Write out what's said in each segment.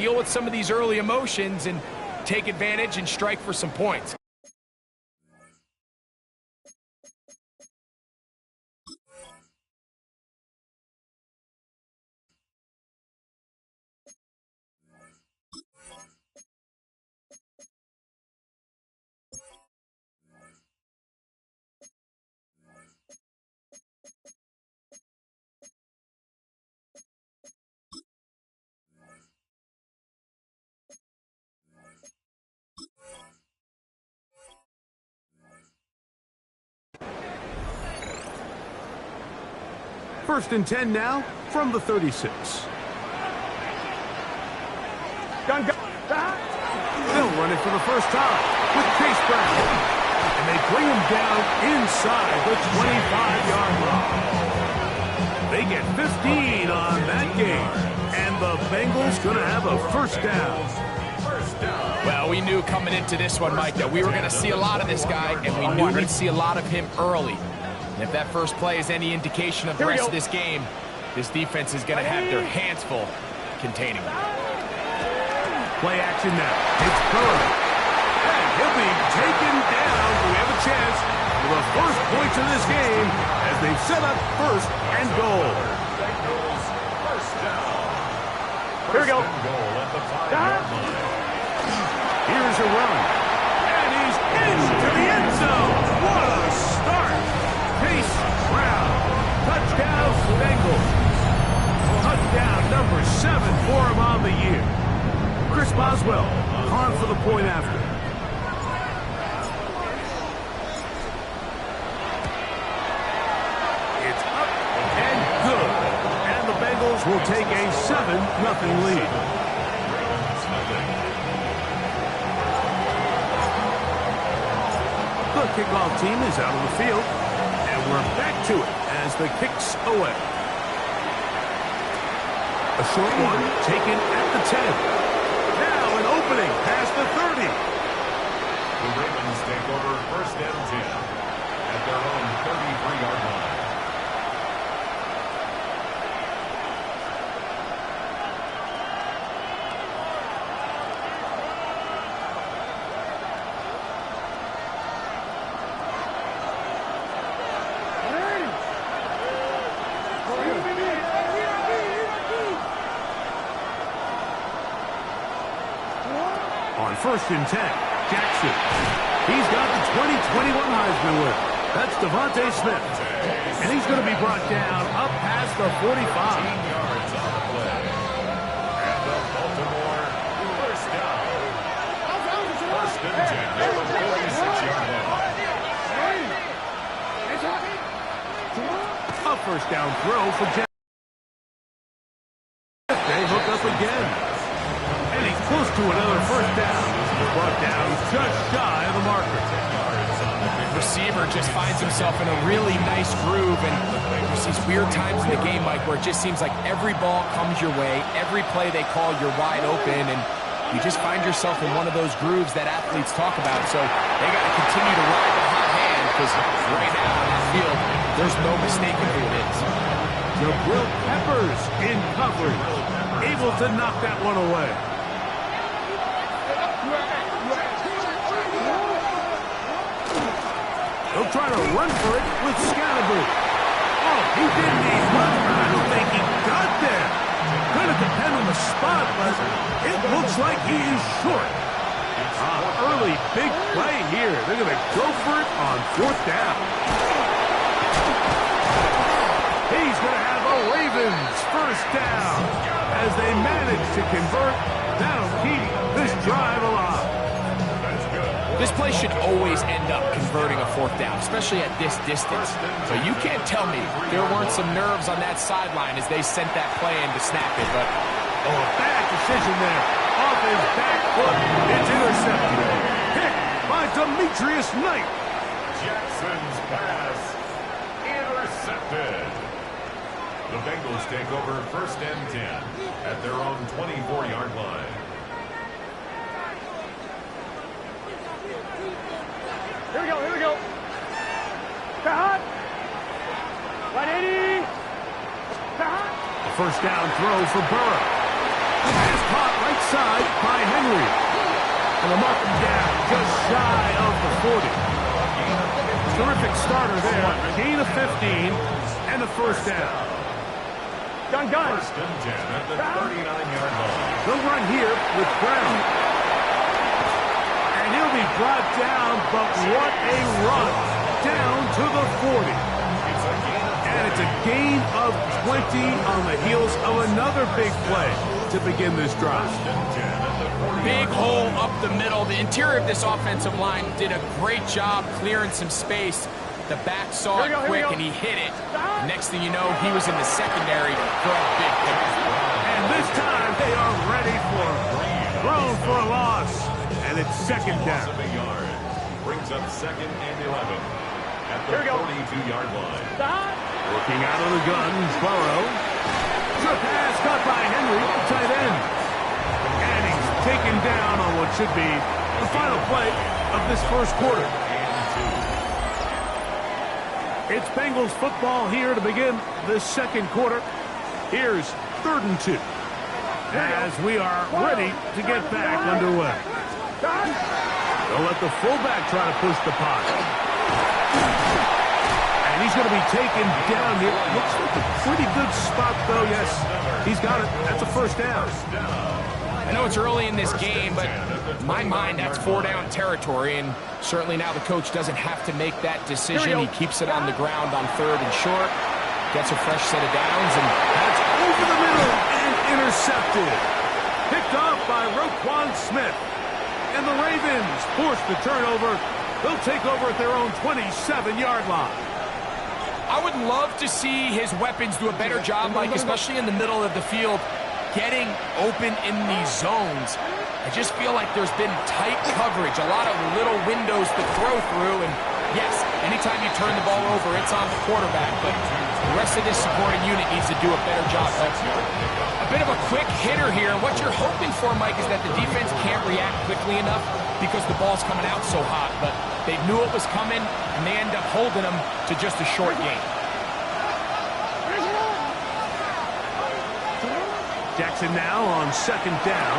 deal with some of these early emotions and take advantage and strike for some points. First and 10 now from the 36. Gun. They'll run it for the first time with Chase Brown. And they bring him down inside the 25-yard line. They get 15 on that game. And the Bengals going to have a first down. Well, we knew coming into this one, Mike, that we were going to see a lot of this guy, and we knew we'd see a lot of him early. And if that first play is any indication of the rest of this game, this defense is going to have their hands full containing him. Play action now. It's Burrow. And he'll be taken down. We have a chance for the first points of this game as they set up first and goal. Here we go. Here's a run. And he's into the end zone. What a start. Chase Brown. Touchdown, Bengals. Touchdown number 7 for him on the year. Chris Boswell on for the point after. It's up and good. And the Bengals will take a 7-0 lead. The kickoff team is out on the field, and we're back to it as the kick's away. A short one taken at the 10. Now an opening past the 30. The Ravens take over first and 10 at their own 33-yard line. On first and 10, Jackson. He's got the 2021 Heisman winner. That's Devontae Smith. And he's going to be brought down up past the 45. 15 yards on the play. And the Baltimore first down. First and 10 at the 46-yard line. A first down throw for Jackson. They hook up again. And he's close to another first down. Brought down just shy of the marker. Receiver just finds himself in a really nice groove, and there's these weird times in the game, Mike, where it just seems like every ball comes your way, every play they call, you're wide open, and you just find yourself in one of those grooves that athletes talk about. So they got to continue to ride the hot hand, because right now on that field, there's no mistaking who it is. Jabril Peppers in coverage, able to knock that one away. He'll try to run for it with Scalaboo. Oh, he didn't need much, but I don't think he got there. Going to depend on the spot, but it looks like he is short. Early big play here. They're going to go for it on fourth down. He's going to have a Ravens first down as they manage to convert. That'll keep this drive alive. This play should always end up converting a fourth down, especially at this distance. So you can't tell me there weren't some nerves on that sideline as they sent that play in to snap it. But a bad decision there. Off his back foot. It's intercepted. Hit by Demetrius Knight. Jackson's pass intercepted. The Bengals take over first and 10 at their own 24-yard line. Here we go. Hot. 180. A first down throw for Burrow. Pass caught right And they'll mark him down just shy of the 40. Terrific starter there. Gain of 15 and the first down. Gun. First and 10 at the 39-yard line. They'll run here with Brown. And he'll be brought down, but what a run. Down to the 40. And it's a gain of 20 on the heels of another big play to begin this drive. Big hole up the middle. The interior of this offensive line did a great job clearing some space. The back saw it quick, and he hit it. Next thing you know, he was in the secondary for a big pickup. And this time, they are ready for him. Thrown for a loss. And it's second down. Brings up second and 11 at the 42-yard line. Looking out of the gun, Burrow. Good pass caught by Henry, tight end. And he's taken down on what should be the final play of this first quarter. It's Bengals football here to begin this second quarter. Here's 3rd and 2. As we are ready to get back underway. They'll let the fullback try to push the pocket. And he's going to be taken down here. Looks like a pretty good spot, though. Yes, he's got it. That's a first down. I know it's early in this game, but in my mind, that's 4-down territory, and certainly now the coach doesn't have to make that decision. He keeps it on the ground on 3rd and short, gets a fresh set of downs, and that's over the middle and intercepted. Picked off by Roquan Smith. And the Ravens force the turnover. They'll take over at their own 27-yard line. I would love to see his weapons do a better job, Mike, especially in the middle of the field, getting open in these zones. I just feel like there's been tight coverage, a lot of little windows to throw through, and yes, anytime you turn the ball over, it's on the quarterback, but the rest of this supporting unit needs to do a better job. A bit of a quick hitter here. What you're hoping for, Mike, is that the defense can't react quickly enough because the ball's coming out so hot, but they knew it was coming, and they end up holding them to just a short gain. Jackson now on 2nd down.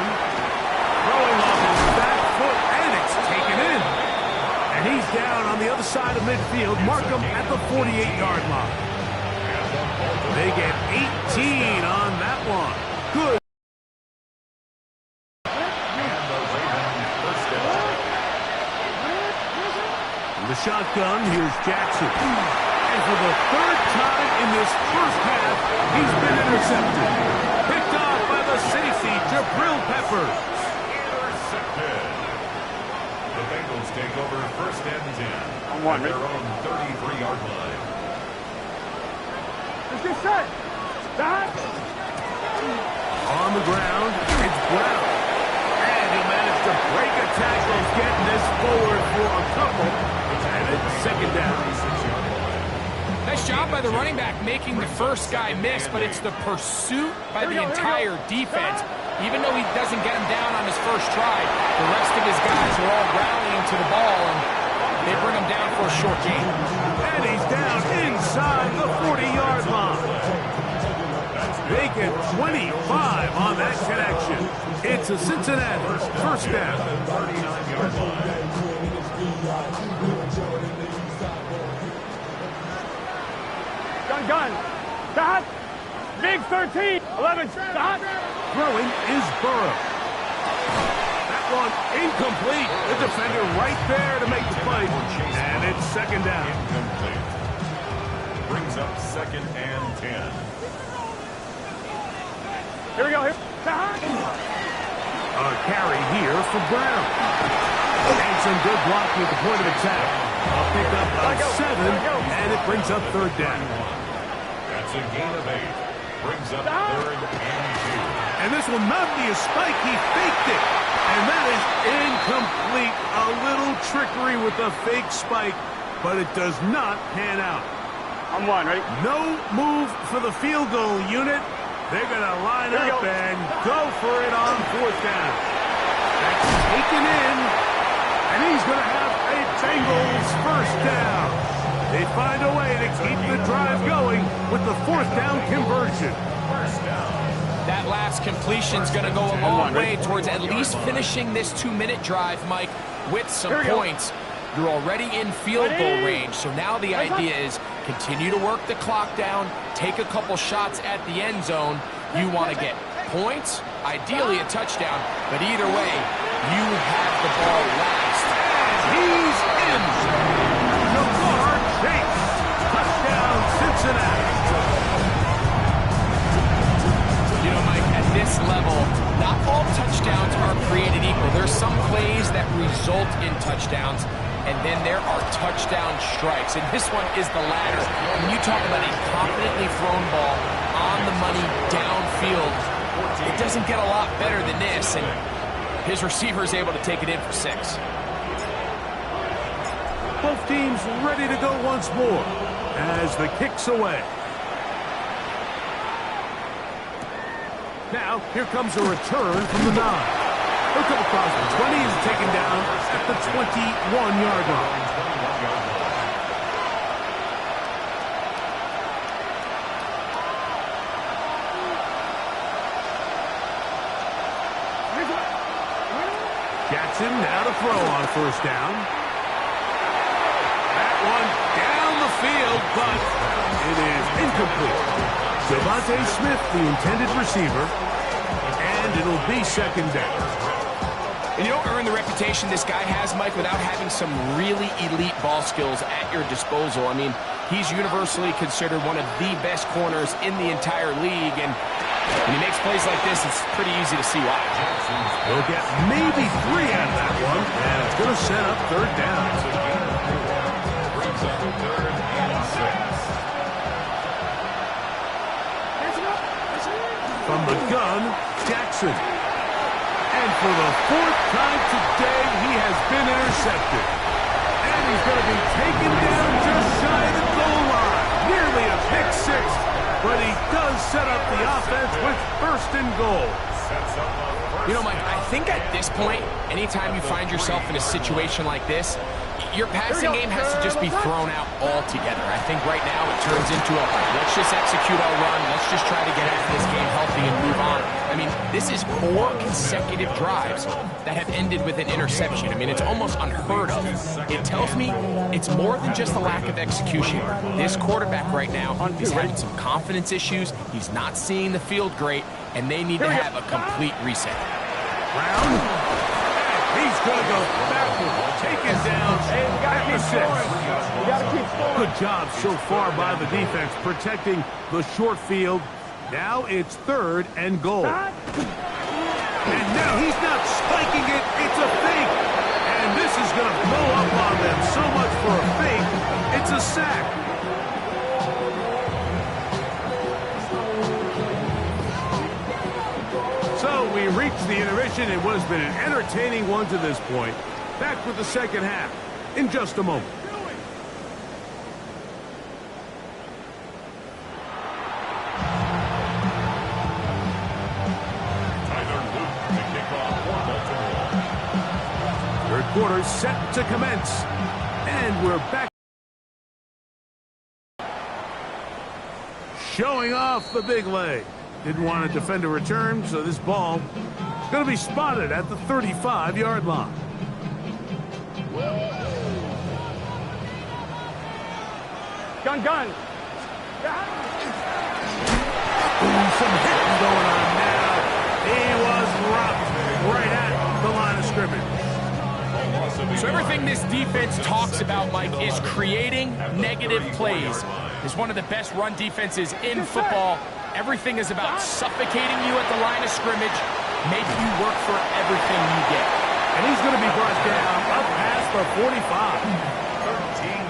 Throwing off his back foot, and it's taken in. And he's down on the other side of midfield. Mark him at the 48-yard line. They get 18 on that one. Good. In the shotgun, here's Jackson. And for the 3rd time in this first half, he's been intercepted. Picked off by the safety, Jabril Peppers. Intercepted. The Bengals take over 1st and 10 at their own 33-yard line. Let's get set. Stop. On the ground, it's Brown. And he managed to break a tackle, getting this forward for a couple. And it's 2nd down. Nice job by the running back making the first guy miss, but it's the pursuit by the entire defense. Even though he doesn't get him down on his first try, the rest of his guys are all rallying to the ball, and they bring him down for a short gain. And he's down inside the 40-yard line. They get 25 on that connection. It's a Cincinnati first down. Gun. Stop. Big 13. 11. Stop. Throwing is Burrow. That one incomplete. The defender right there to make the play. And it's 2nd down. Incomplete. Brings up 2nd and 10. Here we go. Stop. A carry here for Brown. And some good blocking at the point of attack. A pickup of 7, and it brings up 3rd down. That's a gain of 8. Brings up 3rd and 2. And this will not be a spike. He faked it. And that is incomplete. A little trickery with the fake spike, but it does not pan out. I'm one, ready? No move for the field goal unit. They're going to line up and go for it on 4th down. That's taken in, and he's going to have a Bengals first down. They find a way to keep the drive going with the 4th down conversion. First down. That last completion's going to go a long way towards at least finishing this 2-minute drive, Mike, with some points. You're already in field goal range, so now the idea is continue to work the clock down, take a couple shots at the end zone. You want to get points, ideally a touchdown, but either way, you have the ball last. He's in. Jamar Chase. Touchdown, Cincinnati. You know, Mike, at this level, not all touchdowns are created equal. There's some plays that result in touchdowns, and then there are touchdown strikes. And this one is the latter. When you talk about a confidently thrown ball on the money downfield, it doesn't get a lot better than this. And his receiver is able to take it in for 6. Both teams ready to go once more as the kick's away. Now, here comes a return from the 9. He'll come across the 20 and taken down at the 21-yard line. Jackson now to throw on first down. That one down the field, but it is incomplete. Devontae Smith, the intended receiver, and it'll be second down. And you don't earn the reputation this guy has, Mike, without having some really elite ball skills at your disposal. I mean, he's universally considered one of the best corners in the entire league, and when he makes plays like this, it's pretty easy to see why. He'll get maybe 3 out of that one, and it's going to set up third down. Brings up 3rd and 6. From the gun, Jackson. And for the 4th time today, he has been intercepted. And he's going to be taken down just shy of the goal line. Nearly a pick 6, but he does set up the offense with 1st and goal. You know, Mike, I think at this point, anytime you find yourself in a situation like this, your passing game has to just be thrown out altogether. I think right now it turns into a let's just execute our run, let's just try to get out of this game healthy and move on. I mean, this is 4 consecutive drives that have ended with an interception. I mean, it's almost unheard of. It tells me it's more than just a lack of execution. This quarterback right now is having some confidence issues. He's not seeing the field great, and they need to have a complete reset. Brown. He's going to go backward. Taken down at the 6. Good job so far by the defense protecting the short field. Now it's 3rd and goal. And now he's not spiking it. It's a fake. And this is going to blow up on them. So much for a fake. It's a sack. So we reached the intermission. It has been an entertaining one to this point. Back with the second half in just a moment. Third quarter set to commence. And we're back. Showing off the big leg. Didn't want to defend a return, so this ball is going to be spotted at the 35-yard line. Gun. Ooh, some hitting going on now. He was rocked right at the line of scrimmage. So everything this defense talks about, Mike, is creating negative plays. It's one of the best run defenses in football. Everything is about suffocating you at the line of scrimmage, making you work for everything you get. And he's going to be brought down up past the 45.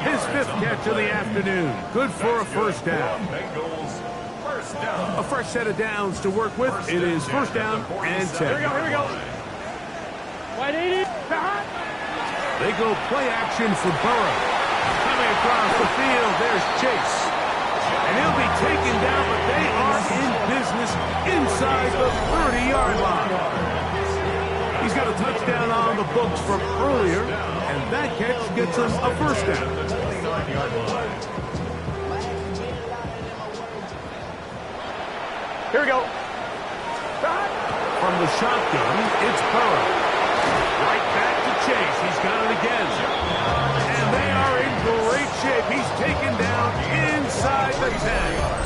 His 5th catch of the afternoon. Good for a first down. A fresh set of downs to work with. It is first down and 10. Here we go. 180. They go play action for Burrow. Coming across the field, there's Chase. And he'll be taken down, but they are in business inside the 30-yard line. He's got a touchdown on the books from earlier, and that catch gets him a first down. Here we go. the shotgun. It's Burrow. Right back to Chase. He's got it again. And they are in great shape. He's taken down inside the 10.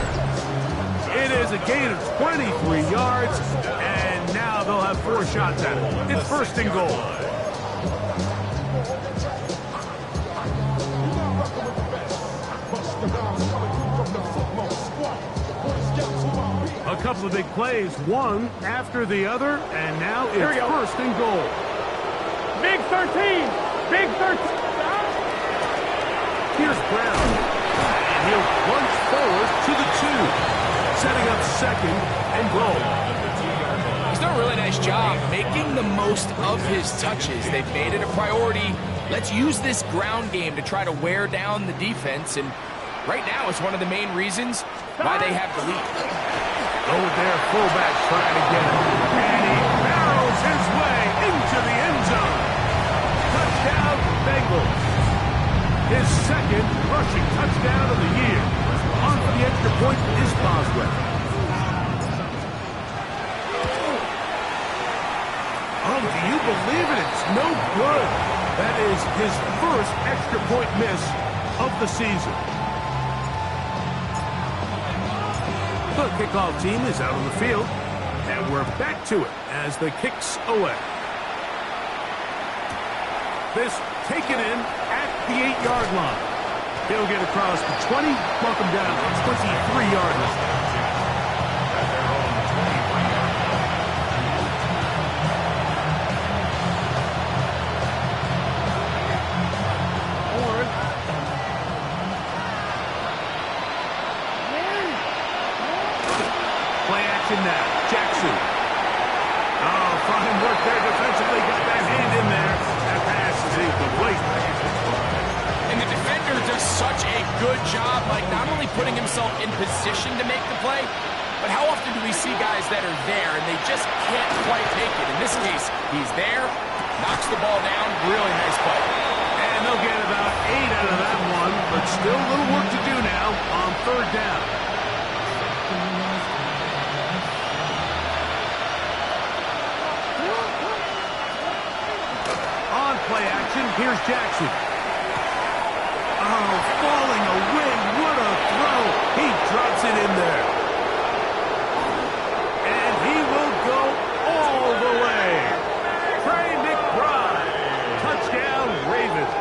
It is a gain of 23 yards, and now they'll have 4 shots at it. It's first and goal. A couple of big plays, one after the other, and now it's first and goal. Big 13. Big 13. Here's Brown, and he'll plunge forward to the 2, setting up second and goal. He's done a really nice job making the most of his touches. They've made it a priority. Let's use this ground game to try to wear down the defense, and right now it's one of the main reasons why they have the lead. Oh, their fullback trying to get it, and he barrels his way into the end zone. Touchdown, Bengals. His second rushing touchdown of the year. On for the extra point is Boswell. Oh, do you believe it? It's no good. That is his first extra point miss of the season. The kickoff team is out on the field, and we're back to it as the kick's away. This taken in at the 8-yard line. He'll get across the 20, knock him down to 23-yard line. Play action now. Jackson. Oh, fine work there defensively. Got that hand in there. That pass is incomplete. And the defender does such a good job, like not only putting himself in position to make the play, but how often do we see guys that are there and they just can't quite make it? In this case, he's there, knocks the ball down. Really nice play. And they'll get about 8 out of that one, but still a little work to do now on third down. Play action. Here's Jackson. Oh, falling away. What a throw. He drops it in there. And he will go all the way. Trey McBride. Touchdown, Ravens.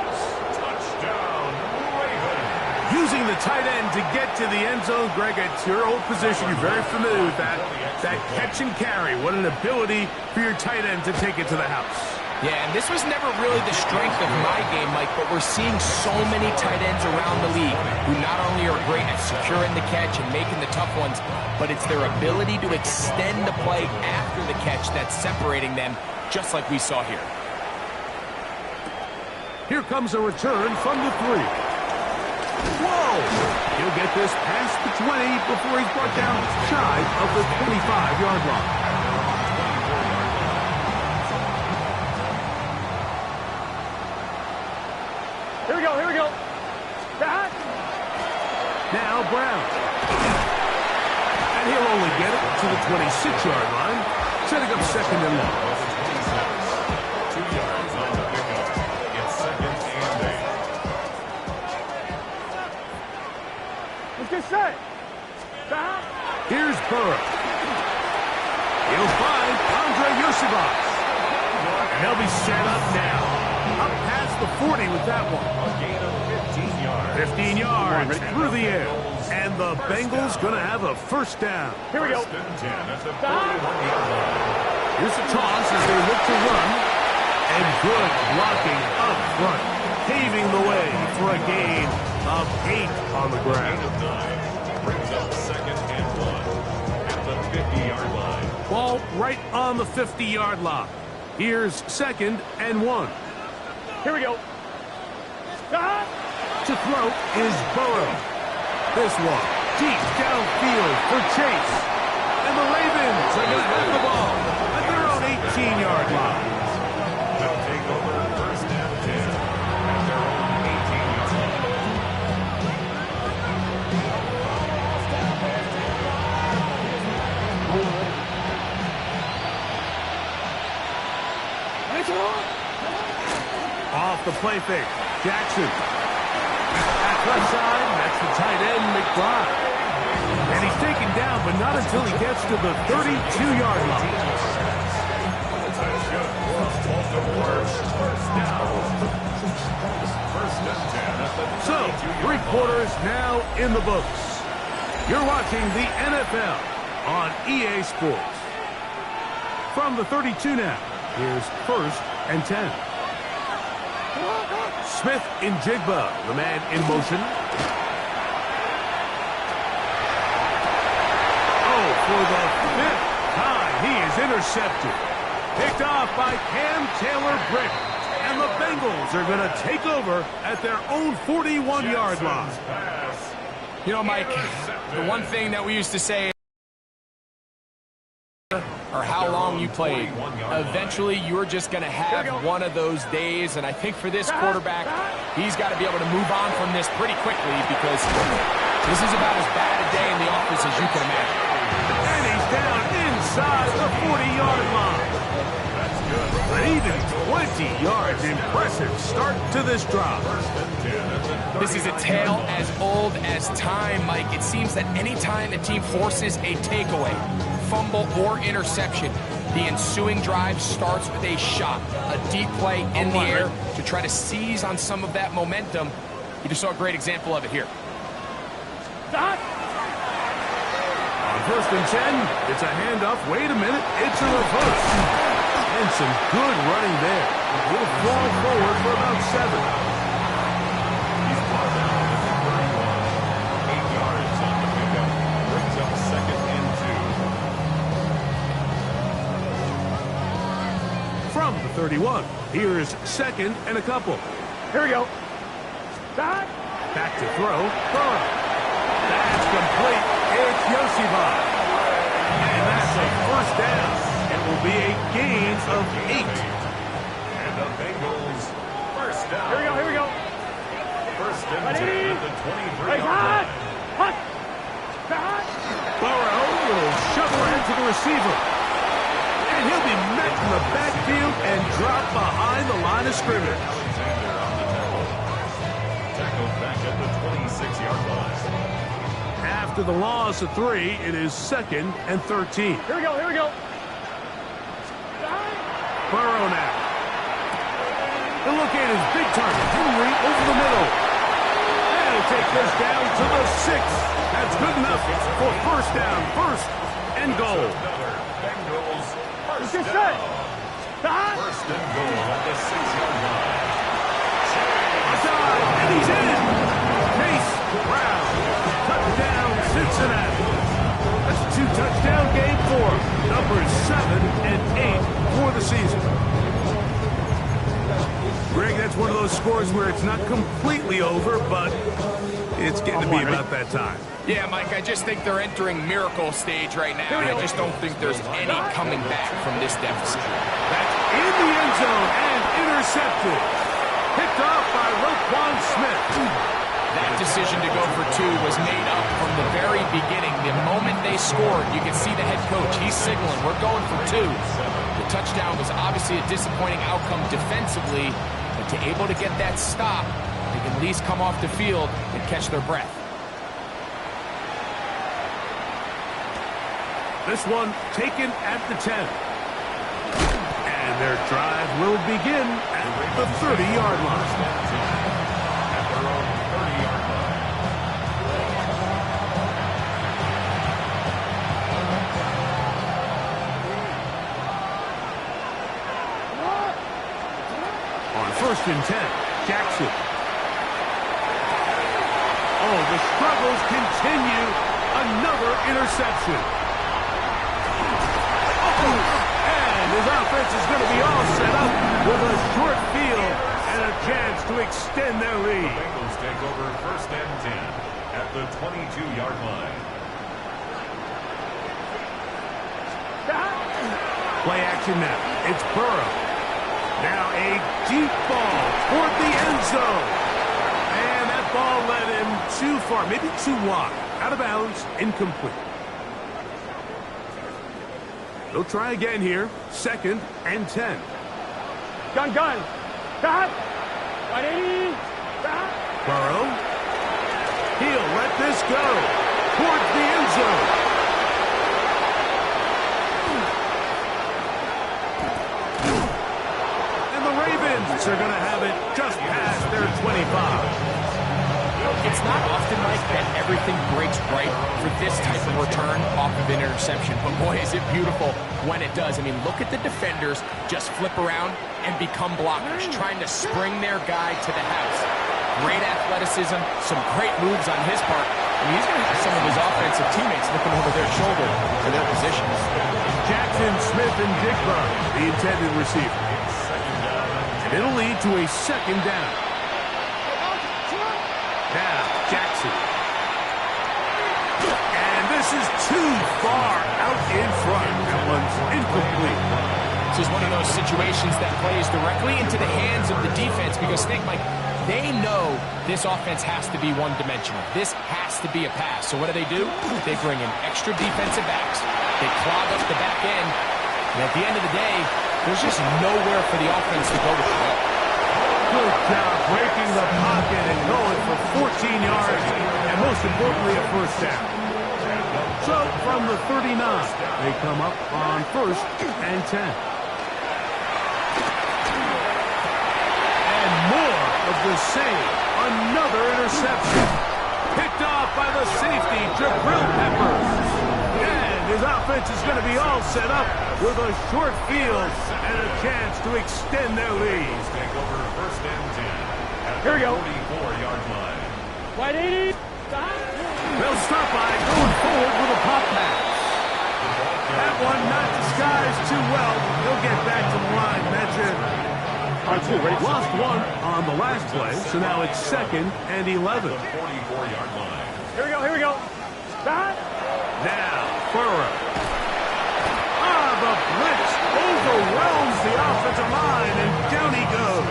Touchdown, Ravens. Using the tight end to get to the end zone, Greg, it's your old position. You're very familiar with that. That catch and carry. What an ability for your tight end to take it to the house. Yeah, and this was never really the strength of my game, Mike, but we're seeing so many tight ends around the league who not only are great at securing the catch and making the tough ones, but it's their ability to extend the play after the catch that's separating them, just like we saw here. Here comes a return from the 3. Whoa! He'll get this past the 20 before he's brought down shy of the 25-yard line. Here we go. That. Now Brown. And he'll only get it to the 26-yard line, setting up second and long. 2 yards on the pickup. It's second and 8. Let's get set. That. Here's Burrow. He'll find Andre Yosibas. And they'll be set up now. Up past the 40 with that one. A gain of 15 yards. 15 yards through the air. And the Bengals going to have a first down. Here we go. First and 10 at the 41-yard line. Here's the toss as they look to run. And good blocking up front. Paving the way for a gain of 8 on the ground. Gain of 9 brings up second and 1 at the 50-yard line. Ball right on the 50-yard line. Here's second and 1. Here we go. That. To throw is Burrow. This one deep downfield for Chase. And the Ravens are going to have the ball at their own 18-yard line. They'll take over first and 10 at their own 18-yard line. Off the play fake. Jackson. At left side, that's the tight end, McBride. And he's taken down, but not until he gets to the 32-yard line. So, 3 quarters now in the books. You're watching the NFL on EA Sports. From the 32 now, here's 1st and 10. Smith in Jigba, the man in motion. Oh, for the 5th time, he is intercepted. Picked off by Cam Taylor-Britt. And the Bengals are going to take over at their own 41-yard line. You know, Mike, the one thing that we used to say or how long you played. Eventually, you're just going to have one of those days, and I think for this quarterback, he's got to be able to move on from this pretty quickly because this is about as bad a day in the office as you can imagine. And he's down inside the 40-yard line. But even 20 yards, impressive start to this drive. This is a tale as old as time, Mike. It seems that anytime a team forces a takeaway, fumble, or interception, the ensuing drive starts with a shot, a deep play in the air to try to seize on some of that momentum. You just saw a great example of it here. On 1st and 10, it's a handoff. Wait a minute, it's a reverse. And some good running there. He'll fall forward for about 7. He's brought down at the 31. 8 yards on the pickup. Brings up 2nd and 2. From the 31, here's 2nd and a couple. Here we go. Back. Back to throw. Burrow. That's complete. It's Yoshiba. And that's a 1st down. It will be a gain of 8. And the Bengals 1st down. Here we go. Here we go. 1st and 10 at the 23-yard Hot. line. Hot. Burrow will shovel into the receiver. And he'll be met in the backfield and dropped behind the line of scrimmage. Alexander on the tackle. Tackled back at the 26-yard line. After the loss of 3, it is 2nd and 13. Here we go. Here we go. Burrow now. He'll look at his big target, Henry, over the middle. And he'll take this down to the 6. That's good enough for 1st down, 1st and goal. Bengals 1st Just down. set. Hot. 1st and goal at the 6-yard line. And he's in. Chase Brown. Touchdown, Cincinnati. That's a 2-touchdown game for him. Numbers 7 and 8 for the season. Greg, that's one of those scores where it's not completely over, but it's getting to be about that time. Yeah, Mike, I just think they're entering miracle stage right now. I just don't think there's any coming back from this deficit. That's in the end zone and intercepted. Picked off by Roquan Smith. That decision to go for 2 was made up from the very beginning. The moment they scored, you could see the head coach. He's signaling, we're going for 2. The touchdown was obviously a disappointing outcome defensively, but to able to get that stop, they can at least come off the field and catch their breath. This one taken at the 10. And their drive will begin at the 30-yard line. At their own 30-yard line. On 1st and 10, Jackson. Oh, the struggles continue. Another interception. And his offense is going to be all set up with a short field and a chance to extend their lead. The Bengals take over 1st and 10 at the 22-yard line. Play action now. It's Burrow. Now a deep ball toward the end zone. And that ball led him too far, maybe too wide. Out of bounds, incomplete. They'll try again here. 2nd and 10. Gun. The hot. 180. The hot. Burrow. He'll let this go towards the end zone. And the Ravens are going to have it just past their 25. It's not often, Mike, that everything breaks right for this type of return off of an interception. But boy, is it beautiful when it does. I mean, look at the defenders just flip around and become blockers, trying to spring their guy to the house. Great athleticism, some great moves on his part. I mean, he's going to have some of his offensive teammates looking over their shoulder for their positions. Jackson, Smith, and Jigba, the intended receiver. And it'll lead to a second down. Now, Jackson. And this is too far out in front. That one's incomplete. This is one of those situations that plays directly into the hands of the defense because, think, Mike, they know this offense has to be one-dimensional. This has to be a pass. So what do? They bring in extra defensive backs. They clog up the back end. And at the end of the day, there's just nowhere for the offense to go with the ball. Good job breaking the pocket and going for 14 yards, and most importantly, a first down. So from the 39, they come up on 1st and 10. And more of the same. Another interception. Picked off by the safety, Jabril Peppers. And his offense is going to be all set up with a short field and a chance to extend their lead. Take over 1st and 10. Here we go. 44-yard line. 180. The hot. They'll start by going forward with a pop pass. That one not disguised too well. He'll get back to the line, mentioned. Lost one on the last play, so now it's 2nd and 11. 44-yard line. Here we go. The hot. Now, Burrow. The blitz overwhelms the offensive line, and down he goes.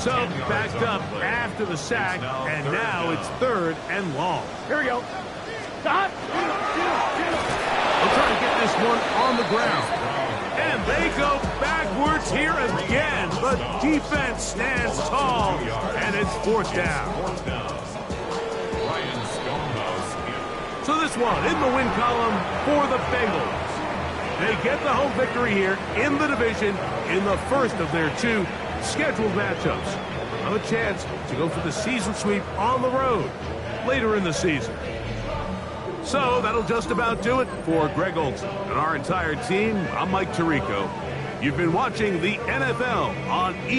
So backed up after the sack, and now it's 3rd and long. Here we go. The hot. They'll try to get this one on the ground. And they go backwards here again. The defense stands tall, and it's 4th down. So this one in the win column for the Bengals. They get the home victory here in the division in the first of their 2 scheduled matchups. Have a chance to go for the season sweep on the road later in the season. So that'll just about do it for Greg Olson and our entire team. I'm Mike Tirico. You've been watching the NFL on